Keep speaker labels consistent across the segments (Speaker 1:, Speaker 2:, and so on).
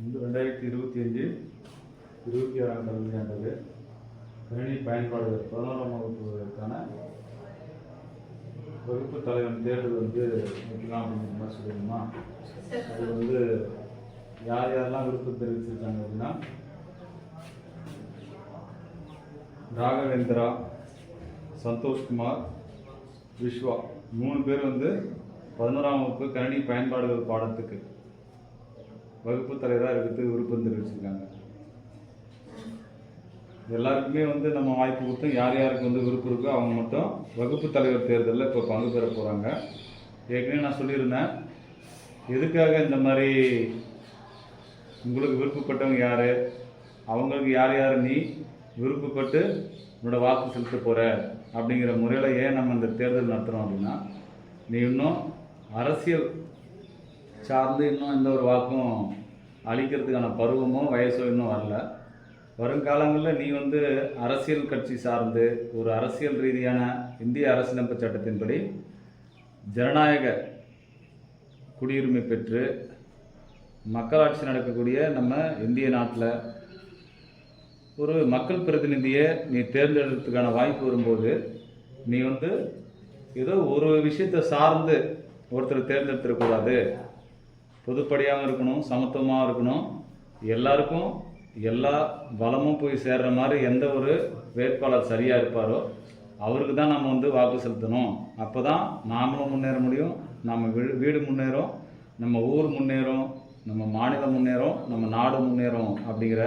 Speaker 1: 2025 26ஆம் கல்வியாண்டு கணினி பயன்பாடு 11ஆம் வகுப்புக்கான வகுப்பு தலைவர் தேர்தல் வைக்கலாம் அப்படிங்கிற மாதிரி சொல்லிடுமா. அது யார் யாரெல்லாம் விருப்பம் தெரிவிச்சிருக்காங்க அப்படின்னா, ராகவேந்திரா, சந்தோஷ்குமார், விஸ்வா 3 பேர் 11ஆம் வகுப்பு கணினி பயன்பாடுகள் பாடத்துக்கு வகுப்பு தலைவராக இருக்கிறதுக்கு விருப்பம் தெரிவிச்சிருக்காங்க. எல்லாருக்குமே நம்ம வாய்ப்பு கொடுத்தோம். யார் யாருக்கு விருப்பம் இருக்கோ அவங்க மட்டும் வகுப்பு தலைவர் தேர்தலில் இப்போ பங்கு பெற போகிறாங்க. ஏற்கனவே நான் சொல்லியிருந்தேன், எதுக்காக இந்த மாதிரி உங்களுக்கு விருப்பப்பட்டவங்க யார், அவங்களுக்கு யார் யார் நீ விருப்பப்பட்டு உன்னோட வாக்கு செலுத்த போகிற அப்படிங்கிற முறையில் ஏன் நம்ம இந்த தேர்தல் நடத்துகிறோம் அப்படின்னா, நீ இன்னும் அரசியல் சார்ந்து இன்னும் எந்த ஒரு வாக்கும் அளிக்கிறதுக்கான பருவமோ வயசோ இன்னும் வரல. வருங்காலங்களில் நீ அரசியல் கட்சி சார்ந்து ஒரு அரசியல் ரீதியான இந்திய அரசியலமைப்பு சட்டத்தின்படி ஜனநாயக குடியுரிமை பெற்று மக்களாட்சி நடக்கக்கூடிய நம்ம இந்திய நாட்டில் ஒரு மக்கள் பிரதிநிதியை நீ தேர்ந்தெடுக்கிறதுக்கான வாய்ப்பு வரும்போது, நீ ஏதோ ஒரு விஷயத்தை சார்ந்து ஒருத்தர் தேர்ந்தெடுத்துடக்கூடாது. பொதுப்படியாகவும் இருக்கணும், சமத்துவமாக இருக்கணும், எல்லாருக்கும் எல்லா வளமும் போய் சேர்ற மாதிரி எந்த ஒரு வேட்பாளர் சரியாக இருப்பாரோ அவருக்கு தான் நம்ம வாக்கு செலுத்தணும். அப்போ தான் நாமளும் முன்னேற முடியும், நம்ம வீடு முன்னேறும், நம்ம ஊர் முன்னேறும், நம்ம மாநிலம் முன்னேறும், நம்ம நாடு முன்னேறும் அப்படிங்கிற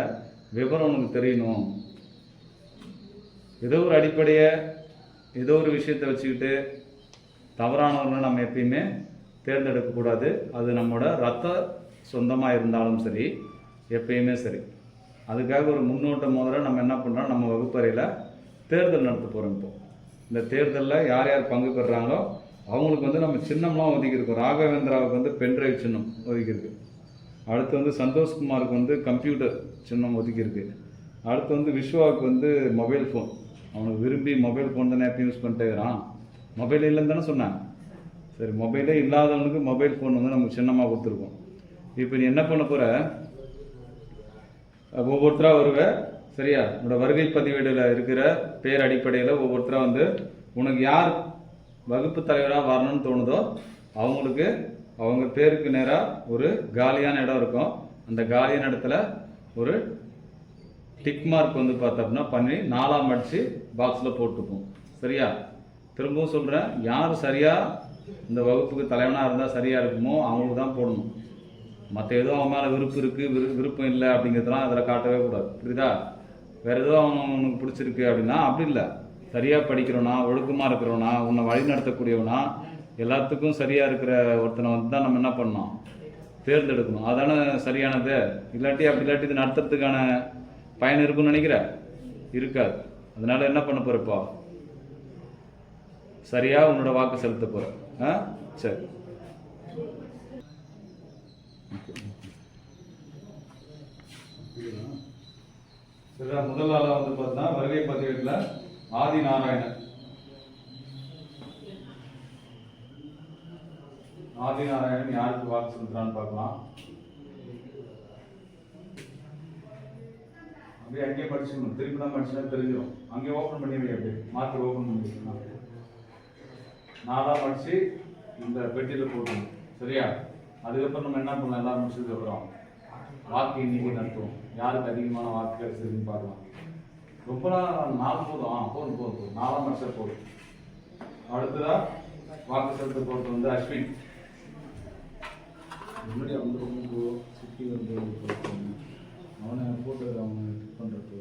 Speaker 1: விவரம் உனக்கு தெரியணும். ஏதோ ஒரு அடிப்படையை ஏதோ ஒரு விஷயத்தை வச்சுக்கிட்டு தவறானவர்களை நம்ம எப்பயுமே தேர்ந்தெடுக்கக்கூடாது. அது நம்மளோட ரத்த சொந்தமாக இருந்தாலும் சரி, எப்பயுமே சரி. அதுக்காக ஒரு முன்னோட்டம் முதல்ல நம்ம என்ன பண்ணுறோம், நம்ம வகுப்பறையில் தேர்தல் நடத்த போகிறோம். இப்போ இந்த தேர்தலில் யார் யார் பங்கு பெறுறாங்களோ அவங்களுக்கு நம்ம சின்னம்லாம் ஒதுக்கியிருக்கோம். ராகவேந்திராவுக்கு பென்ட்ரைவ் சின்னம் ஒதுக்கியிருக்கு. அடுத்து சந்தோஷ்குமாருக்கு கம்ப்யூட்டர் சின்னம் ஒதுக்கியிருக்கு. அடுத்து விஸ்வாவுக்கு மொபைல் ஃபோன். அவனுக்கு விரும்பி மொபைல் ஃபோன் தானே எப்பயும் யூஸ் பண்ணிட்டே இருக்கிறான். மொபைல் இல்லைன்னு தானே சொன்னேன். சரி, மொபைலே இல்லாதவனுக்கு மொபைல் ஃபோன் நமக்கு சின்னமாக கொடுத்துருக்கோம். இப்போ நீ என்ன பண்ண போகிற, ஒவ்வொருத்தராக வருவேன் சரியா. உன்னோட வருகை பதிவேடில் இருக்கிற பேர் அடிப்படையில் ஒவ்வொருத்தராக உனக்கு யார் வகுப்பு தலைவராக வரணும்னு தோணுதோ அவங்களுக்கு அவங்க பேருக்கு நேராக ஒரு காலியான இடம் இருக்கும். அந்த காலியான இடத்துல ஒரு டிக் மார்க் பார்த்தோம்னா பண்ணி 4ஆம் அடித்து பாக்ஸில் போட்டுப்போம் சரியா. திரும்பவும் சொல்கிறேன், யார் சரியாக இந்த வகுப்புக்கு தலைவனாக இருந்தால் சரியாக இருக்குமோ அவங்களுக்கு தான் போடணும். மற்ற ஏதோ அவன் மேலே விருப்பம் இருக்குது விருப்பம் இல்லை அப்படிங்கிறதுலாம் அதில் காட்டவே கூடாது, புரியுதா. வேறு ஏதோ அவனுக்கு பிடிச்சிருக்கு அப்படின்னா அப்படி இல்லை. சரியாக படிக்கிறவனா, ஒழுக்கமாக இருக்கிறவனா, உன்னை வழி நடத்தக்கூடியவனா, எல்லாத்துக்கும் சரியாக இருக்கிற ஒருத்தனை தான் நம்ம என்ன பண்ணணும், தேர்ந்தெடுக்கணும். அதானே சரியானது. இல்லாட்டி அப்படி இல்லாட்டி இது நடத்துறதுக்கான பயன் இருக்குன்னு நினைக்கிற, இருக்காது. அதனால என்ன பண்ண போகிறப்போ, சரியாக உன்னோட வாக்கு செலுத்த போகிற. சரி, சரியா. முதல் ஆளாக பார்த்தா வருகை பதிவேட்டில் ஆதிநாராயணன். ஆதிநாராயணன் யாருக்கு வாக்கு செலுத்துறான்னு பார்க்கலாம். அப்படியே அங்கேயே படிச்சுக்கணும், திருப்பி தான் படிச்சுன்னா தெரிஞ்சிடும். அங்கேயே ஓப்பன் பண்ணிடுவீங்க, அப்படியே மாற்றி ஓப்பன் பண்ணிக்கலாம். 4ஆம் அடிச்சு இந்த பெட்டியில் போட்டணும் சரியா. அதுக்கப்புறம் நம்ம என்ன பண்ணலாம், எல்லாம் முடிச்சதுக்கப்புறம் வாக்கு எண்ணிக்கை நடத்துவோம். யாருக்கு அதிகமான வாக்கு கிடைச்சதுன்னு பார்க்கலாம். ரொம்ப நாள் 4 போதும். போதும் 4ஆம் அடிச்சா போதும். அடுத்ததா வாக்கு செலுத்த போகிறது அஸ்வின். முன்னாடி ரொம்ப சுற்றி அவனை போட்டு அவனை டிக் பண்ணுறது.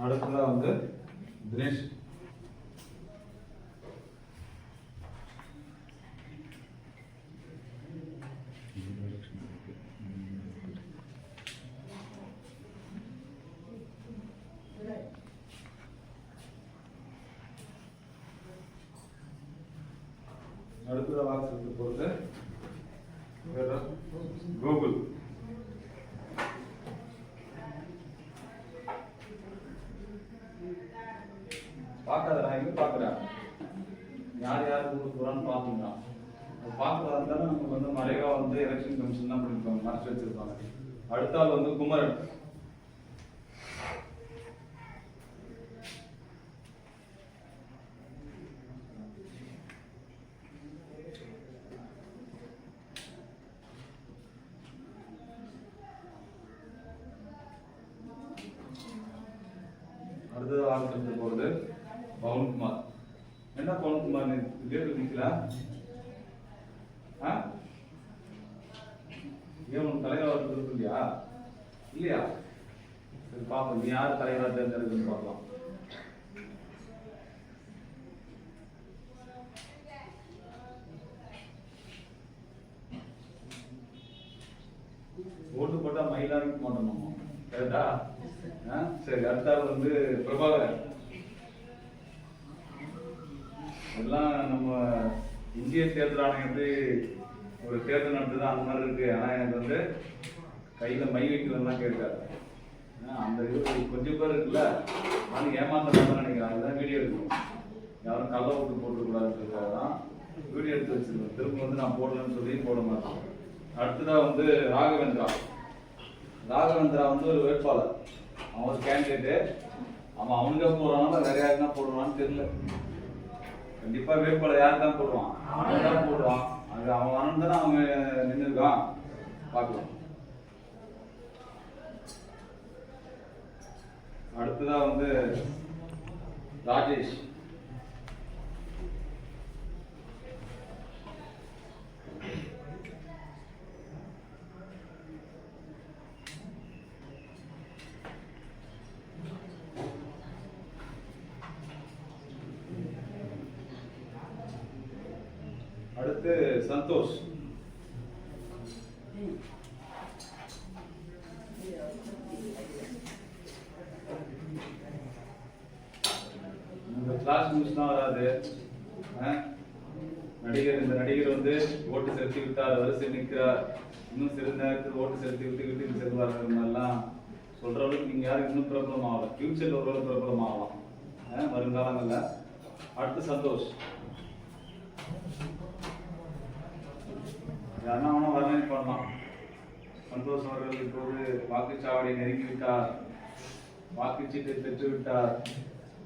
Speaker 1: அடுத்ததாக தினேஷ். அடுத்ததாக வாக்கு செலுத்த போகிறது கோகுல். பார்க்காத, நான் எங்கே பார்க்குறேன், யார் யாருக்கு கொடுக்க போகிறான்னு பார்த்துங்க. அது பார்க்குறதா இருந்தாலும் நமக்கு வந்து மறைவாக வந்து எலெக்ஷன் கமிஷன் தான் பண்ணிருப்பாங்க, மறைச்சு வச்சிருப்பாங்க. அடுத்த ஆள் வந்து குமரன். அடுத்தது ஆரம்பிச்சு போகிறது பவன்குமார். என்ன பவன்குமார் பேர் நிற்கல? ஏன் உனக்கு தலைவராக விருப்பம் இல்லையா? இல்லையா? சரி பார்ப்போம், நீ யார் தலைவராக தேர்ந்தெடுக்குன்னு பார்க்கலாம். ஓட்டு போட்டா மயிலாருக்கு மாட்டோம், கரெக்டா? சரி, அடுத்தாள் வந்து பிரபாகரன். எல்லாம் நம்ம இந்திய தேர்தல் ஆணையம் எப்படி ஒரு தேர்தல் நடத்துதான் அந்த மாதிரி இருக்கு. ஆனால் எனக்கு வந்து கையில் மை வைக்கிறதுலாம் கேட்காது. அந்த இது கொஞ்சம் பேர் இருக்குல்ல, ஆனால் ஏமாந்ததான் நினைக்கிறேன். அதுதான் வீடியோ எடுக்கணும், யாரும் கள்ள ஓட்டு போட்டுக்கூடாதுன்றதுக்காக தான் வீடியோ எடுத்து வச்சிருக்கேன். திரும்ப வந்து நான் போடலன்னு சொல்லி போட மாட்டேன். அடுத்ததாக வந்து ராகவேந்திரா. ராகவேந்திரா வந்து ஒரு வேட்பாளர், அவன் ஒரு கேண்டிடேட்டு. அவன் அவனுக்கே போடுறானா வேற யாருன்னா போடுவான்னு தெரியல. கண்டிப்பா வேட்பாளர் யாரு தான் போடுவான், அவன் தான் போடுவான். அது அவன் வரணும்னு அவங்க நின்றுருக்கான், பார்க்கலாம். அடுத்ததா வந்து ராஜேஷ். அடுத்து சந்தோஷ். கிளாஸ் மிஸ் தான் வராது. நடிகர், இந்த நடிகர் வந்து ஓட்டு செலுத்தி விட்டார், வரிசை நிற்கிறார், இன்னும் சிறிது நேரத்தில் ஓட்டு செலுத்தி விட்டு வீட்டுக்கு செல்வார்கள் மாதிரிலாம் சொல்ற அளவுக்கு நீங்க யாரும் இன்னும் பிரபலம் ஆகலாம். ஃபியூச்சர்ல ஒரு பிரபலம் ஆகலாம் வருங்காலங்கள்ல. அடுத்து சந்தோஷ். யாருன்னா அவனா வர்ணனை பண்ணலாம். சந்தோஷ் அவர்கள் இப்போது வாக்குச்சாவடியை நெருங்கிவிட்டார், வாக்குச்சீட்டை பெற்றுவிட்டார்,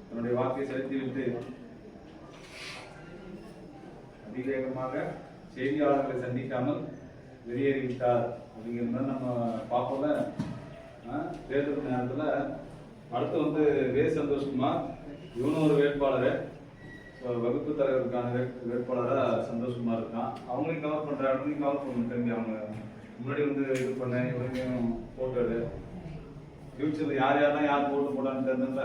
Speaker 1: தன்னுடைய வாக்கை செலுத்திவிட்டு அதிவேகமாக செய்தியாளர்களை சந்திக்காமல் வெளியேறிவிட்டார் அப்படிங்கிறத நம்ம பார்ப்போம்ல தேர்தல் நேரத்தில். அடுத்து வந்து வே. சந்தோஷ்குமார், இவனும் ஒரு வேட்பாளர், வகுப்பு தலைவருக்கான வேட்பாளராக சந்தோஷ்குமார் இருக்கான். அவங்களையும் கவர் பண்ணுற அவங்களையும் கவர் பண்ணணும். திரும்பி அவங்க முன்னாடி வந்து இது பண்ண இவரையும் போட்டோ எடு. ஃபியூச்சரில் யார் யாரெல்லாம் யார் போட்டு போட்டான்னு தெரிஞ்சல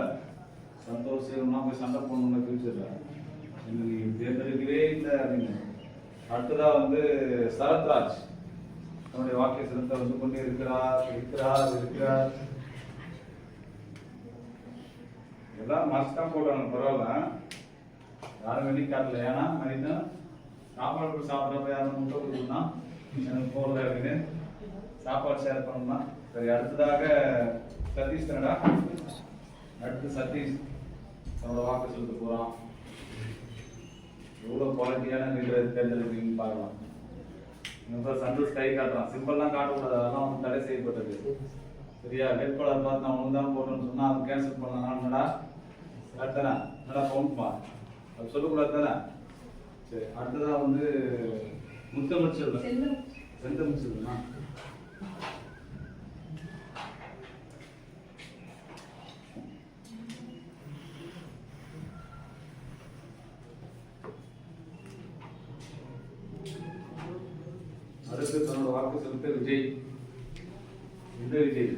Speaker 1: சந்தோஷ் போய் சண்டை போடணும்ல ஃபியூச்சரில், எங்களுக்கு தேர்ந்தெடுக்கவே இல்லை அப்படின்னு. அடுத்ததாக வந்து சரத்ராஜ் தன்னுடைய வாக்கை செலுத்த வந்து கொண்டு இருக்கிறார். எல்லாம் மஸ்ட் தான் போடுறாங்க, பரவாயில்ல, யாரும் வெளியே காட்டல. ஏன்னா மனிதன் சாப்பாடு சாப்பிட்றப்ப யாரும் முட்டை கொடுக்குன்னா எனக்கு போகல அப்படின்னு சாப்பாடு ஷேர் பண்ணணும்னா. சரி, அடுத்ததாக சதீஷ் தானடா. அடுத்து சதீஷ் தன்னோட வாக்கு செலுத்த போகிறான். எவ்வளோ குவாலிட்டியான லீடர் தேர்ந்தெடுப்பீங்கன்னு பார்க்கலாம். இப்போ சந்தோஷ் கை காட்டுறான். சிம்பிள்லாம் காட்டக்கூடாது, அதெல்லாம் வந்து தடை செய்யப்பட்டது. சரியா? வேட்பாளர் பார்த்து நான் ஒன்று தான் போடுறேன்னு சொன்னால் அவன் கேன்சல் பண்ணாங்கடா. கரெக்ட் தானே? நல்லா கவுண்ட்மா, அது சொல்லக்கூடாது தானே? சரி, அடுத்ததாக வந்து முத்தமிழ்ச்சல் செந்தமிழ்ச்சல்னா அடுத்து தன்னோட வாக்கு செலுத்த விஜய். இந்த விஜய்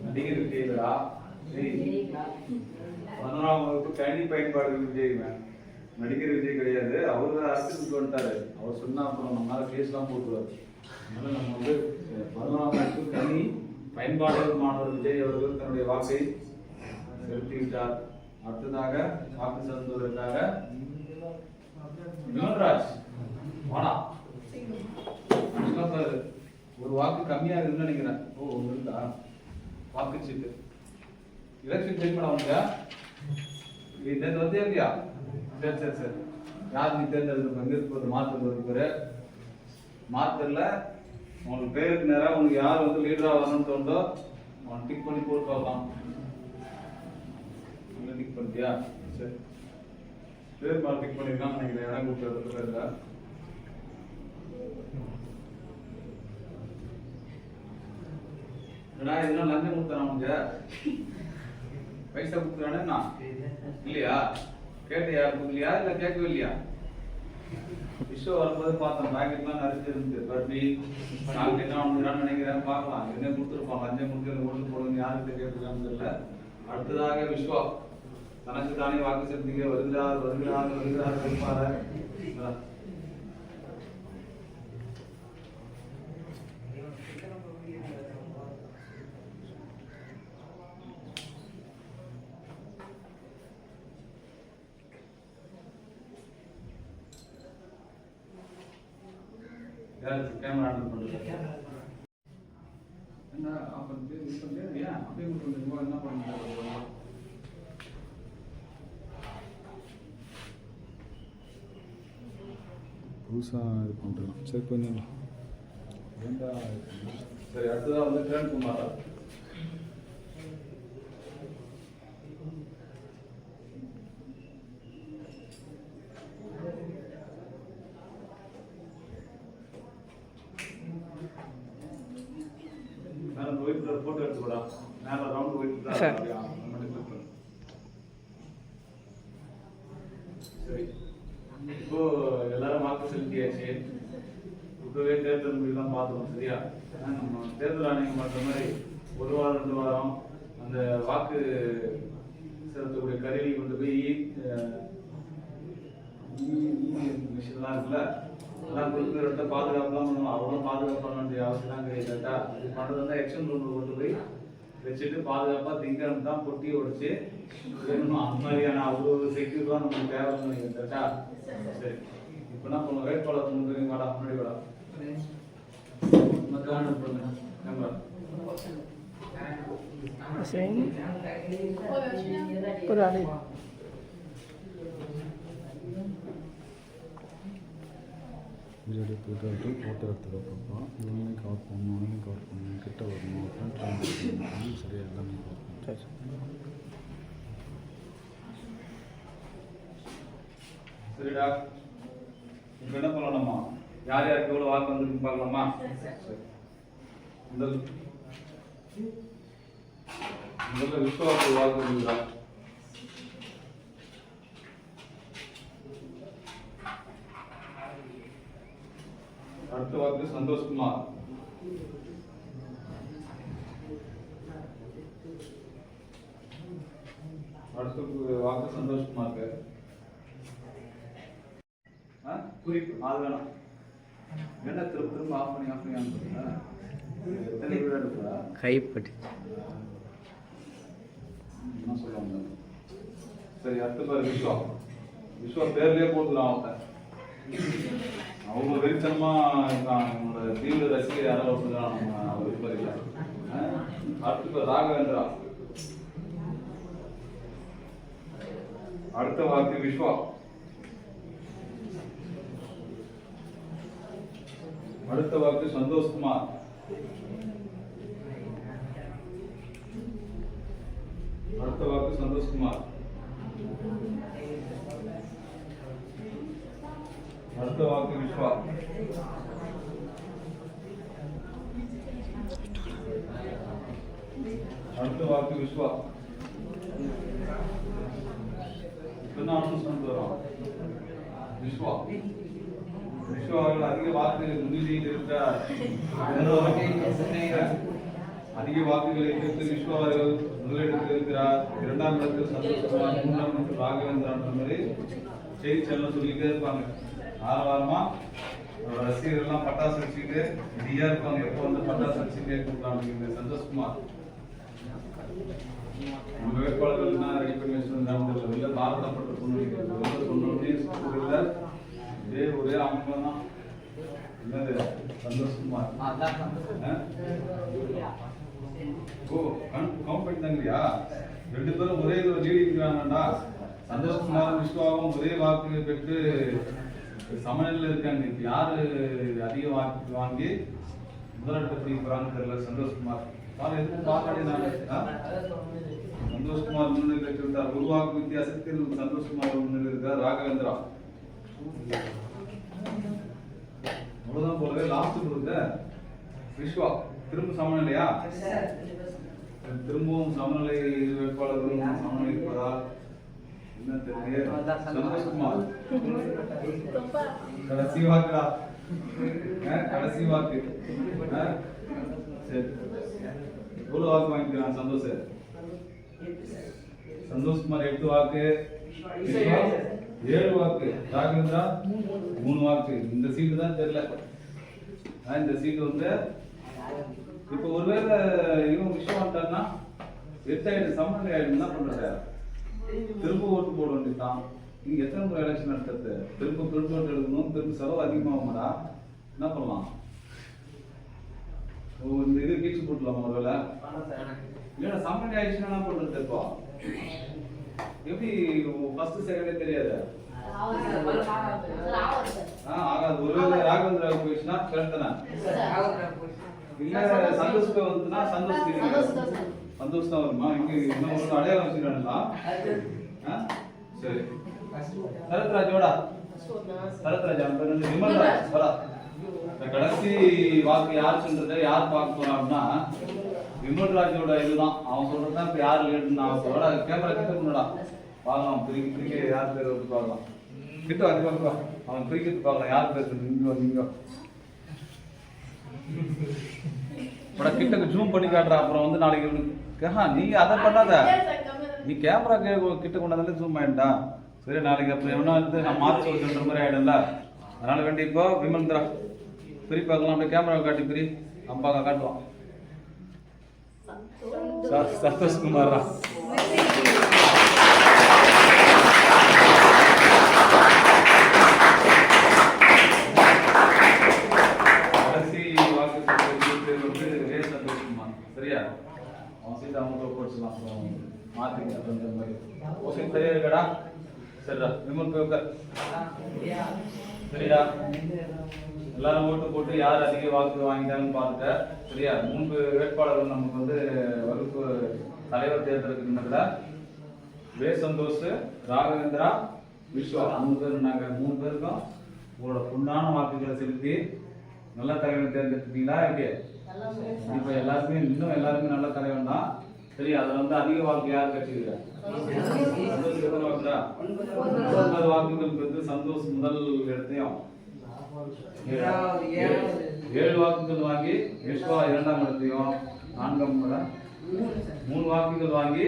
Speaker 1: நடிகர் விஜய்லா. 11ஆம் வகுப்பு கணினி பயன்பாடு விஜய். நடிகர் விஜய் கிடையாது, அவரு அரசுக்கு வந்துட்டாரு. அவர் சொன்னா அப்புறம் நம்மளால கேஸ்லாம் போட்டுருவாரு. அதனால நம்ம வந்து 11ஆம் வகுப்பு கணினி பயன்பாடு மாணவர் விஜய் அவர்கள் தன்னுடைய வாக்கை செலுத்திவிட்டார். அடுத்ததாக வாக்கு செலுத்துவதற்காக யுவன்ராஜ் வாடா. ஒரு வாக்கு கம்மியா இருக்குன்னு நினைக்கிறேன். ஓ, ஒன்று இருக்கா? வாக்குச்சீட்டு எலெக்ஷன் செக் பண்ண வந்தா இது வந்து இல்லையா? சரி சரி சரி. யார் நீ தேர்ந்தெடுத்து எங்கே மாத்திரம் இருக்கிற மாத்திரல உங்களுக்கு பேருக்கு நேரம் உங்களுக்கு யார் வந்து லீடராக வரணும்னு தோணுதோ அவன் டிக் பண்ணி போட்டு பார்க்கலாம். டிக் பண்ணிட்டியா? சரி, பேர் மேலே டிக் பண்ணியிருக்கான்னு நினைக்கிறேன். இடம் கொடுத்த பேர்ல இதெல்லாம் லஞ்சம் கொடுத்தேன் உனக்கு பைசா கொடுத்துறானே இல்லையா? கேட்டியா? கொடுக்கலையா? இல்லை கேட்கவே இல்லையா? விஷயம் வரும்போது பார்த்தோம் பேக்கெட்லாம் நிறைய இருந்து பட்டி நாங்கள் என்ன பண்ணுறான்னு நினைக்கிறேன். பார்க்கலாம் என்ன கொடுத்துருப்பான். லஞ்சம் கொடுத்து ஒன்று போடுங்க யாருக்கு கேட்கலான்னு தெரியல. அடுத்ததாக விஸ்வா தனக்கு தானே வாக்கு செலுத்திக்க வருகிறார் வருகிறார் வருகிறார் இருப்பாரு. கேமரா ஆன் பண்ணுங்க. என்ன ஆஃப் பண்ணிட்டு யூஸ் பண்ணிட்டு ஏன் அப்படியே பண்ணுறீங்க? என்ன பண்ணுறீங்க?
Speaker 2: புதுசாக இது பண்ணுறோம். சரி கொஞ்சம்
Speaker 1: சரி. அடுத்ததாக வந்து கிரண் குமார் போட்டோ எடுத்துக்கூடா. மேலே ரவுண்ட் ஒயிட் தான். சரி, இப்போ எல்லாரும் வாக்கு செலுத்தியாச்சு. இப்பவே தேர்தல் முடிவுலாம் பார்த்துக்கணும். சரியா? நம்ம தேர்தல் ஆணையம் பண்ணுற மாதிரி ஒரு வாரம் 2 வாரம் அந்த வாக்கு செலுத்தக்கூடிய கருவி கொண்டு போய் மிஷின்லாம் இருக்குல்ல அதெல்லாம் கொடுக்குறத பாதுகாப்புலாம் பண்ணணும். அவ்வளோ பாதுகாப்பு பண்ண வேண்டிய அவசியம் கிடையாதுட்டா. இது பண்ணுறது வந்து எக்ஷன் ரூமில் கொண்டு போய் வச்சுட்டு பாதுகாப்பாக திங்கம் தான் பொட்டி உடைச்சு வேணும். அந்த மாதிரியான அவ்வளோ செக்யூர்லாம் நமக்கு தேவைன்னு நினைக்கிறேன்டா. சரி, இப்போ என்ன பண்ணுவோம்? வேட்பாளர் முன்னாடி வாடா, முன்னாடி வாடா. கவர்னர் பண்ணுங்க கேமரா.
Speaker 2: விஜய் போய்ட்டு ஃபோட்டோ எடுத்துக்கிறப்போ இவங்களையும் கவர் பண்ணணும், அவங்களையும் கவர் பண்ணணும், கிட்ட வரணும், ஃப்ரெண்ட் சரியாக எல்லாமே கவர் பண்ணணும்.
Speaker 1: சரிடா, இப்போ என்ன பண்ணலாமா? யார் யாருக்கு எவ்வளோ வாக்கு வந்துருக்குன்னு பார்க்கலாமா? முதல்ல விஸ்வாவுக்கு வாக்கு வந்துருக்கா? அடுத்த வாக்கு சந்தோஷ்குமார். அடுத்த வாக்கு சந்தோஷ்குமாருக்கு குறிப்பு அது வேணும். என்ன திரும்ப ஆஃப் பண்ணி அனுப்புறீங்க? எத்தனை வீடு எடுப்பா?
Speaker 3: கைப்பட்டி
Speaker 1: என்ன சொல்லுவாங்க? சரி, அடுத்த பேர் விஸ்வா. விஸ்வா பேர்லயே போட்டுக்கலாம். அவங்க வெறித்தனமா அவங்களோட தீவிர ரசிகர் யாரோ ஒருத்தர் நம்ம விருப்பதில்லை. அடுத்த பேர் ராகவேந்திரா. அடுத்த வாக்கு விஸ்வா. அடுத்த வாக்கு சந்தோஷ்குமார். அடுத்த வாக்கு சந்தோஷ்குமார். அடுத்த வாக்கு விஸ்வா. அடுத்த வாக்கு விஸ்வா. என்ன அனௌன்ஸ்மெண்ட் வரும்? விஸ்வா. விஸ்வா அவர்கள் அதிக வாக்கு முன்னிலையில் இருக்கிறார். அதிக வாக்குகளை பெற்று விஸ்வா அவர்கள் முதலிடத்தில் இருக்கிறார். 2ஆம் இடத்தில் சந்தோஷ்குமார், 3ஆம் இடத்தில் ராகவேந்திரன் மாதிரி செய்தி சேனல் சொல்லிட்டே இருப்பாங்க. 6 வாரமா ரசிகர்கள்லாம் பட்டாசு வச்சுக்கிட்டு ரெடியா இருப்பாங்க. எப்போ வந்து பட்டாசு வச்சுட்டே கொடுப்பாங்க. சந்தோஷ்குமார் நம்ம வேட்பாளர்கள்லாம் ரெடி பண்ணி வச்சிருந்தாங்க. வெளில பாரதப்பட்ட சொன்னோடனே ஸ்கூல்ல ஒரே அவங்க தான். என்னது சந்தோஷ்குமார்? ஓ, கவுண்ட் பண்ணிட்டாங்கயா? 2 பேரும் ஒரே லீடிங்கிறாங்கடா. சந்தோஷ்குமார் விஸ்வாவும் ஒரே வாக்கு பெற்று சமநிலையில் இருக்காங்க. இப்ப யாரு அதிக வாக்கு வாங்கி முதலிடத்துக்கு போறான்னு தெரியல. சந்தோஷ்குமார் எதுவும் சந்தோஷ்குமார் முன்னிலை பெற்றிருந்தார். ஒரு வாக்கு வித்தியாசத்தில் சந்தோஷ்குமார் முன்னிலை இருக்கார். ராகவேந்திரா அவ்வளவுதான் போலவே. லாஸ்ட் கொடுங்க விஸ்வா திரும்ப சமநிலையா? திரும்பவும் சமநிலை வேட்பாளர்களும் சமநிலை இருப்பதா என்ன தெரியல. சந்தோஷ்குமார் கடைசி வாக்குடா, கடைசி வாக்கு. சரி, எவ்வளவு வாக்கு வாங்கிக்கிறான் சந்தோஷ்? சந்தோஷ்குமார் 8 வாக்கு, 7 வாக்கு, ராகவேந்திரா 3 வாக்கு. இந்த சீட்டு தான் தெரியல. இந்த சீட்டு வந்து இப்ப ஒருவேளை இவன் விஷயம் வந்துட்டான்னா 8 ஆயிடும், சமநிலை ஆயிடும். என்ன பண்றது? திரும்ப ஓட்டு போட வேண்டியதுதான். நீங்க எத்தனை முறை எலெக்ஷன் நடத்துறது? திரும்ப பிரிண்ட் ஓட்டு எடுக்கணும், திரும்ப செலவு அதிகமாகுமாடா? என்ன பண்ணலாம்? இந்த இது கீழ்ச்சி போட்டுலாமா ஒருவேளை? இல்லைன்னா சமநிலை ஆயிடுச்சுன்னா என்ன பண்றது? இப்போ எப்படி ஃபர்ஸ்ட் செகண்டே தெரியாது? ஆகாது. ஒருவேளை ராகவேந்திரா போயிடுச்சுன்னா கரெக்ட் தானே? இல்ல சந்தோஷ் வந்துன்னா சந்தோஷ் தான் வருமா? இங்க இன்னும் ஒரு அடையாளம் வச்சுக்கிறாங்களா? சரி, சரத்ராஜோடா, சரத்ராஜ் வந்து விமல்ராஜ் வரா. கடைசி வாக்கு யாருக்குன்றத யார் பார்க்க போறான் அப்படின்னா விமல்ராஜோட இதுதான். அவன் சொல்றதுதான் இப்ப யாரு லேட்டுன்னு அவசரோட கேமரா கிட்ட கொண்டுடா பார்க்கலாம். பிரிக்க யார் பேர் வந்து பார்க்கலாம். கிட்ட வந்து அவன் பிரிக்கிறது பார்க்கலாம் யார் பேர். நீங்க கிட்ட ஜூம் பண்ணி காட்டுற. அப்புறம் வந்து நாளைக்கு நீ அதை பண்ணாத, நீ கேமரா கிட்ட கொண்டாந்தாலே ஜூம் ஆயிட்டா. சரி, நாளைக்கு அப்புறம் எவனா வந்து நான் மாற்றி சொல்ற மாதிரி ஆயிடும்ல. அதனால வேண்டி இப்போ விமல்ந்திரா பிரி பார்க்கலாம். அப்படியே கேமரா காட்டி பிரி அம்பாக்கா காட்டுவான். சந்தோஷ்குமாரா கடைசி வாக்கு வந்து ரே சந்தோஷ்குமார். சரியா? அவன் சீட்டை அவங்க போட்டுலாம் மாத்திங்க அப்படின்ற மாதிரி. ஓசை சரியா இருக்கடா? சரிடா, விமல் போய் உட்கார். சரிடா, எல்லாரும் ஓட்டு போட்டு யார் அதிக வாக்கு வாங்கிட்டாங்கன்னு பார்த்துட்ட. சரியா? 3 வேட்பாளர்கள் நமக்கு வந்து வகுப்பு தலைவர் தேர்தலுக்கு இருந்ததுல வே சந்தோஷ், ராகவேந்திரா, விஸ்வா 3 பேர். நாங்கள் 3 பேருக்கும் உங்களோட பொண்ணான வாக்குகளை செலுத்தி நல்ல தலைவர் தேர்ந்தெடுத்துட்டீங்களா? எப்படி இப்ப எல்லாருமே இன்னும் எல்லாருமே நல்ல தலைவன் தான். சரி, அதுல வந்து அதிக வாக்கு யார் கட்சிக்கிறா? சந்தோஷ் எத்தனை வாக்குடா? 9 வாக்குகள் பெற்று சந்தோஷ் முதல் இடத்தையும் 7 வாக்குகள் வாங்கி விஸ்வா 2ஆம் இடத்தையும் 4ஆம் இடம் 3 வாக்குகள் வாங்கி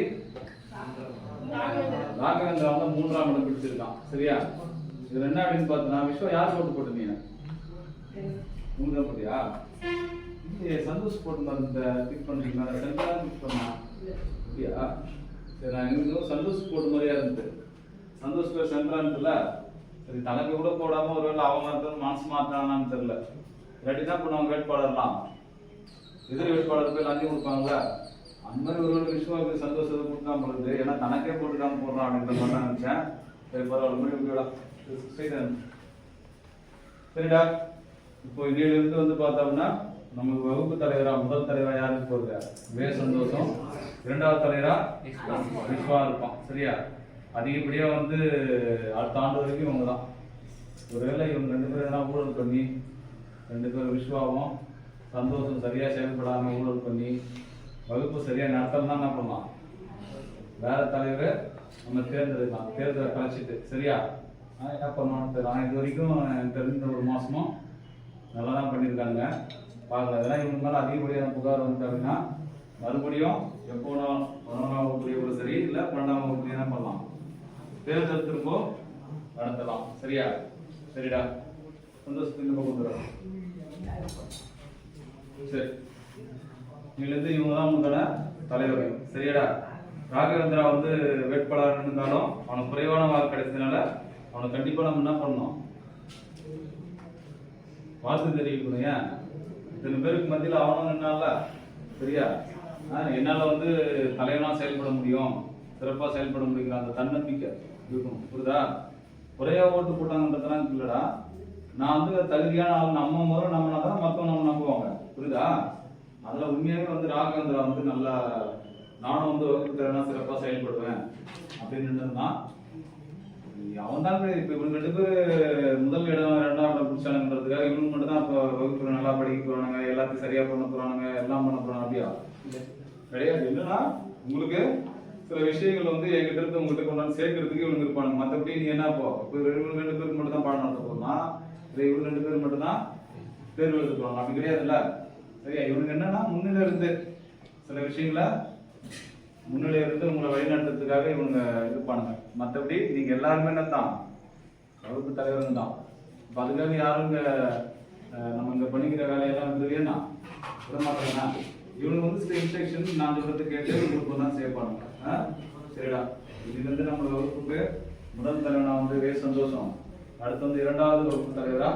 Speaker 1: ராகவேந்திரா வந்து 3ஆம் இடம் பிடிச்சிருக்கான். சரியா? இது என்ன அப்படின்னு பார்த்தோன்னா விஸ்வா யார் ஓட்டு போட்டுனீங்க? 3 போட்டியா? சந்தோஷ் போட்டு மருந்து பிக் பண்றீங்களா? சென்ட்ரா பிக் பண்ணா அப்படியா? சரி, நான் எங்களுக்கு சந்தோஷ் போட்டு மாதிரியா இருந்தது. சந்தோஷ் பேர் சென்ட்ரான்ல. சரி, தலைமை கூட போடாம ஒருவேளை அவங்க மனசு மாத்தானான்னு தெரியல. இல்லாட்டி தான் பண்ணுவாங்க வேட்பாளர்லாம் எதிர் வேட்பாளர் போய் லஞ்சம் கொடுப்பாங்களா? அந்த மாதிரி ஒருவேளை விஸ்வாவுக்கு சந்தோஷத்தை கொடுக்காம போடுது. ஏன்னா தனக்கே போட்டுக்காம போடுறான் அப்படின்ற மாதிரி தான் நினைச்சேன். சரி, பரவாயில்ல. சரிடா, இப்போ இதிலிருந்து வந்து பார்த்தோம்னா நமக்கு வகுப்பு தலைவரா முதல் தலைவரா யாருக்கு போகுது? வே சந்தோஷம். 2வது தலைவரா விஸ்வா இருப்பான். சரியா? அதிகப்படியா வந்து அடுத்த ஆண்டு வரைக்கும் இவங்க தான். ஒருவேளை இவங்க 2 பேரும் எதனா ஊழல் பண்ணி 2 பேரும் விஸ்வாவும் சந்தோஷம் சரியா செயல்படாம ஊழல் பண்ணி வகுப்பு சரியா நடத்தலாம் என்ன பண்ணலாம்? வேற தலைவர் நம்ம தேர்ந்தெடுக்கலாம். தேர்தலை கழிச்சிட்டு. சரியா? என்ன பண்ணுவான்னு தெரியல. இது வரைக்கும் தெரிஞ்ச 1 மாசமும் நல்லா தான் பண்ணியிருக்காங்க. பார்க்கலாம். இதெல்லாம் இவங்க மேலே அதிகப்படியான புகார் வந்து அப்படின்னா மறுபடியும் எப்போ 11ஆம் வகுப்பு கூட சரி, இல்லை 12ஆம் வகுப்பு என்ன பண்ணலாம்? தேர்தல் திரும்ப நடத்தலாம். சரியா? சரிடா, சந்தோஷத்துக்கு கொண்டு வரோம். சரி, இங்கிலிருந்து இவங்க தான் உங்களோட தலைவர். சரியாடா? ராகவேந்திரா வந்து வேட்பாளர் இருந்தாலும் அவனுக்கு குறைவான வாக்கு கிடைச்சதுனால அவனை கண்டிப்பா நம்ம என்ன பண்ணணும்? வாழ்த்து தெரிவிக்கணும். ஏன் இத்தனை பேருக்கு மத்தியில் அவனும் நின்னால. சரியா? என்னால வந்து தலைவனா செயல்பட முடியும், சிறப்பா செயல்பட முடியுங்கிற அந்த தன்னம்பிக்கை இருக்கணும். புரியுதா? குறையா ஓட்டு போட்டாங்கன்றதெல்லாம் இல்லடா. நான் வந்து தகுதியான ஆள் நம்ம முறை நம்மனா தான் மற்றவங்க நம்ம நம்புவாங்க. புரியுதா? அதில் உண்மையாகவே வந்து ராகவேந்திரா வந்து நல்லா நானும் வந்து வகுப்பு திறனா சிறப்பாக செயல்படுவேன் அப்படின்னு தான். அவன் தாங்க இப்போ இவங்க 2 பேர் முதல் இடம் 2ஆம் இடம் பிடிச்சானுங்கிறதுக்காக இவங்க மட்டும் தான் இப்போ வகுப்பு நல்லா படிக்க போறானுங்க, எல்லாத்தையும் சரியா பண்ண போறானுங்க, எல்லாம் பண்ண போறாங்க. அப்படியா? கிடையாது. என்னன்னா உங்களுக்கு சில விஷயங்கள் வந்து எங்கிட்ட இருந்து உங்ககிட்ட கொண்டாந்து சேர்க்கறதுக்கு இவங்க இருப்பானுங்க. மற்றபடி நீ என்ன இப்போ இவங்க 2 பேருக்கு மட்டும் தான் பாடம் நடத்த போறோம்னா இவங்க 2 பேர் மட்டும் தான் தேர்வு எழுத போறாங்க. அப்படி கிடையாதுல்ல. சரியா? இவனுக்கு என்னன்னா முன்னிலை இருந்து சில விஷயங்களை முன்னிலை இருந்து உங்களை வழிநடத்துறதுக்காக இவங்க இருப்பானுங்க. மற்றபடி நீங்க எல்லாருமே என்ன தான் வகுப்பு தலைவர்கள் தான். இப்போ அதுக்காக யாரும் நம்ம இங்க பண்ணிக்கிற வேலையெல்லாம் வந்து ஏன்னா விட மாட்டேன்னா இவனுக்கு வந்து சில இன்ஸ்ட்ரக்ஷன் நான் சொல்றது கேட்டு உங்களுக்கு தான் சேர்ப்பானுங்க. சரிடா, இதுல இருந்து நம்ம வகுப்புக்கு முதல் தலைவனா வந்து வே சந்தோஷம், அடுத்து வந்து 2வது வகுப்பு தலைவரா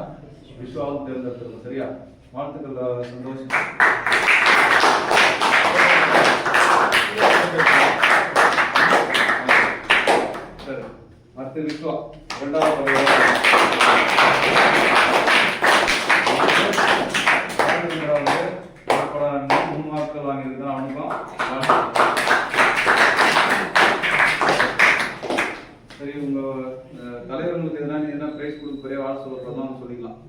Speaker 1: விஸ்வாவும் தேர்ந்தெடுத்துருக்கோம். சரியா? வாழ்த்துக்கள் சந்தோஷம். சரி, அடுத்து விஸ்வா 2வது தலைவரா வந்து 3 மார்க்கள் வாங்கியிருக்கான். அவனுக்கும் சரி. உங்க தலைவர்களுக்கு எதனா நீ என்ன பிரைஸ் கொடுக்க போறியா, வாழ்த்து சொல்றதெல்லாம் சொல்லிக்கலாம்.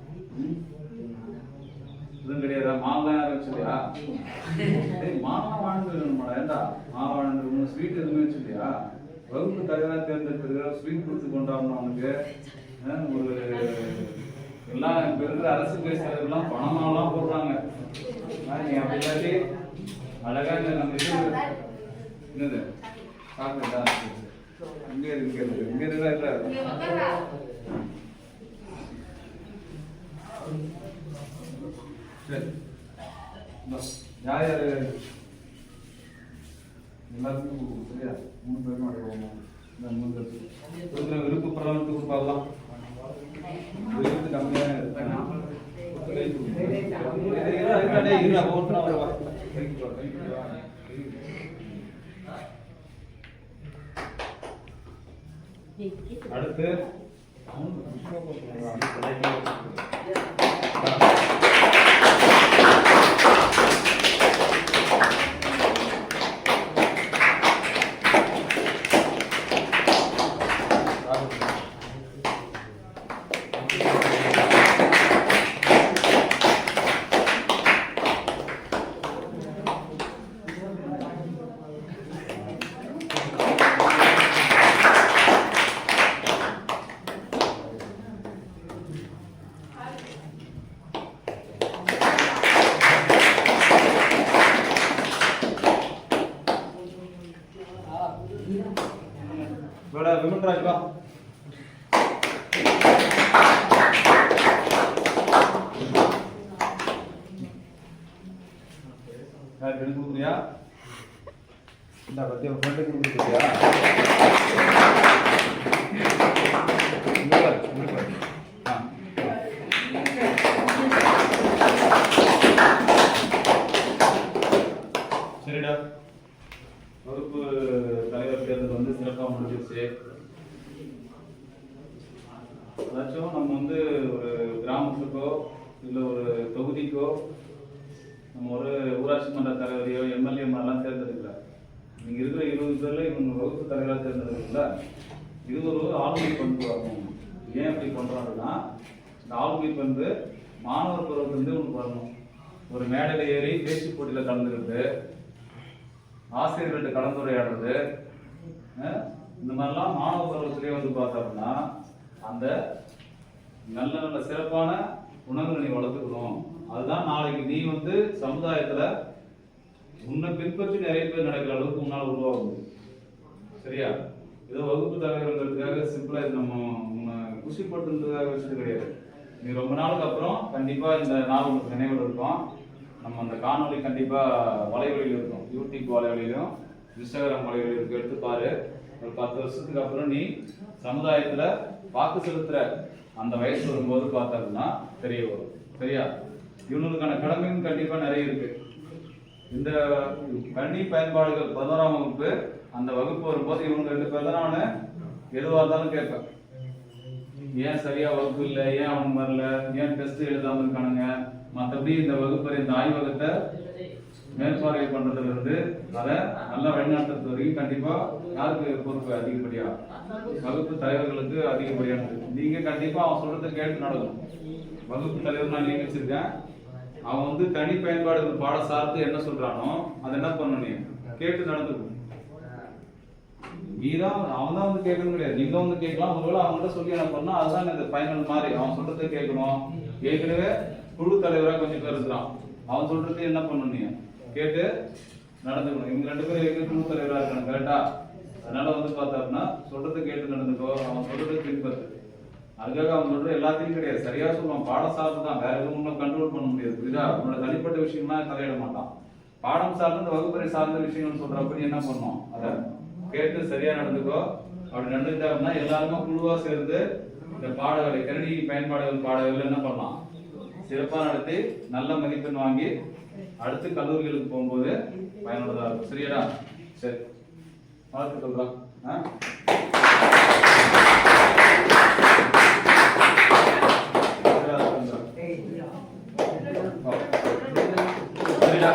Speaker 1: இதுவும் கிடையாதா? மாலாம் யாரும் வச்சுலையா? மாலாம் வாழ்ந்துருக்கணுமாடா. ஏண்டா மாவாழ்ந்து ஸ்வீட் எதுவுமே வச்சுலையா? வகுப்பு தலைவராக தேர்ந்தெடுக்கிறதுக்காக ஸ்வீட் கொடுத்து கொண்டாடணும். அவனுக்கு ஒரு எல்லாம் இப்போ இருக்கிற அரசு பேசுறதுலாம் பணமாலாம் போடுறாங்க. நீ அப்படி இல்லாட்டி அழகா நம்ம இது என்னது சாப்பிட்டா இங்கே இருக்கு இங்கே இருக்கா இல்லை சரி. யார் யார் எல்லாருக்கும் சரியா? 3 பேரும் அடைவோம். இந்த 3 பேருக்கு விருப்பப்படுறவனுக்கு கொடுப்பாடலாம். விருப்பத்து கம்மியாக அடுத்து விமன்ராஜ் வா. யார் எடுத்து கொடுக்குறியா? இந்த பத்தி ஒரு ஃப்ரெண்டு கொடுக்குறியா? சரிடா, வகுப்பு தலைவர் தேர்தல் வந்து சிறப்பாக முடிஞ்சிருச்சு. அதாச்சும் நம்ம வந்து ஒரு கிராமத்துக்கோ இல்லை ஒரு தொகுதிக்கோ நம்ம ஒரு ஊராட்சி மன்ற தலைவரையோ எம்எல்ஏ மாதிரிலாம் தேர்ந்தெடுக்கல. நீங்கள் இருக்கிற 20 பேரில் இவங்க வகுப்பு தலைவராக தேர்ந்தெடுக்கல. இது ஒரு ஆளுமை பண்பு வரணும். ஏன் அப்படி பண்ணுறாங்கன்னா இந்த ஆளுமை பண்பு மாணவர் பருவத்திலிருந்து ஒன்று வரணும். ஒரு மேடையில் ஏறி பேச்சு போட்டியில் கலந்துக்கிறது, ஆசிரியர்கள்ட்ட கலந்துரையாடுறது, இந்த மாதிரிலாம் மாணவ பருவத்திலே வந்து பார்த்தோம்னா அந்த நல்ல நல்ல சிறப்பான உணர்வுகளை நீ வளர்த்துக்கணும். அதுதான் நாளைக்கு நீ வந்து சமுதாயத்துல உன்னை பின்பற்றி நிறைய பேர் நடக்கிற அளவுக்கு உன்னால உருவாகும். சரியா? ஏதோ வகுப்பு தலைவர்களுக்காக சிம்பிளா இது நம்ம உன்னை குஷிப்படுத்துறதுக்காக வச்சது கிடையாது. நீ ரொம்ப நாளுக்கு அப்புறம் கண்டிப்பா இந்த நாள் உங்களுக்கு நினைவில் இருக்கும். நம்ம அந்த காணொலி கண்டிப்பா வலைவலியில் இருக்கும். யூடியூப் வலைவலியிலும் இன்ஸ்டாகிராம் வலைவலியும் எடுத்து பாரு. ஒரு 10 வருஷத்துக்கு அப்புறம் நீ சமுதாயத்துல வாக்கு செலுத்துற அந்த வயசு வரும்போது பார்த்தோம்னா தெரிய வரும். சரியா? இவனுக்கான கடமையும் கண்டிப்பா நிறைய இருக்கு. இந்த கணினி பயன்பாடுகள் 11ஆம் வகுப்பு அந்த வகுப்பு வரும்போது இவங்க 2 பேர் தான் எதுவாக இருந்தாலும் கேட்பேன். ஏன் சரியா வகுப்பு இல்லை, ஏன் அவனுக்கு வரல, ஏன் டெஸ்ட் எழுதாம இருக்கானுங்க, மற்றபடி இந்த வகுப்பறை இந்த ஆய்வகத்தை மேற்பார்வை பண்றதுல இருந்து அதை நல்லா வழிநடத்துறது வரைக்கும் கண்டிப்பா யாருக்கு பொறுப்பு அதிகப்படியா? வகுப்பு தலைவர்களுக்கு அதிகப்படியானது. நீங்க கண்டிப்பா அவன் சொல்றதை கேட்டு நடக்கணும். வகுப்பு தலைவர் நான் நியமிச்சிருக்கேன். அவன் வந்து தனி பயன்பாடுகள் பாட சார்ந்து என்ன சொல்றானோ அதை என்ன பண்ணணும், கேட்டு நடந்துக்கணும். நீதான் அவன் தான் வந்து கேட்கணும் கிடையாது, நீங்க வந்து கேட்கலாம். ஒருவேளை அவங்கள்ட்ட சொல்லி என்ன பண்ணா அதுதான் இந்த ஃபைனல் மாதிரி. அவன் சொல்றதை கேட்கணும். ஏற்கனவே குழு தலைவராக கொஞ்சம் பேர் இருக்கிறான். அவன் சொல்றது என்ன பண்ணணும், நீ கேட்டு நடந்துக்கணும். இவங்க 2 பேரும் ஏற்கனவே குழு தலைவராக இருக்காங்க, கரெக்டா? அதனால வந்து பார்த்தாருன்னா சொல்றதை கேட்டு நடந்துக்கோ. அவன் சொல்றதை பின்பற்று. அதுக்காக அவன் சொல்றது எல்லாத்தையும் கிடையாது, சரியா சொல்லுவான். பாடம் சார்ந்து தான், வேற எதுவும் ஒன்றும் கண்ட்ரோல் பண்ண முடியாது. புரியுதா? உன்னோட தனிப்பட்ட விஷயம்லாம் தலையிட மாட்டான். பாடம் சார்ந்து வகுப்பறை சார்ந்த விஷயங்கள் சொல்றப்ப என்ன பண்ணும், அதை கேட்டு சரியா நடந்துக்கோ. அப்படி நடந்துக்கிட்டா எல்லாருமே குழுவா சேர்ந்து இந்த பாடங்களை கணினி பயன்பாடுகள் பாடங்கள் என்ன பண்ணலாம், சிறப்பா நடத்தி நல்ல மதிப்பெண் வாங்கி அடுத்து கல்லூரிகளுக்கு போகும்போது பயனுள்ளதா இருக்கும். சரியாடா? சரி, வாழ்த்துக்கள் தான். சரிடா,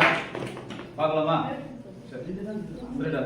Speaker 1: பார்க்கலாமா? சரி, சரிடா.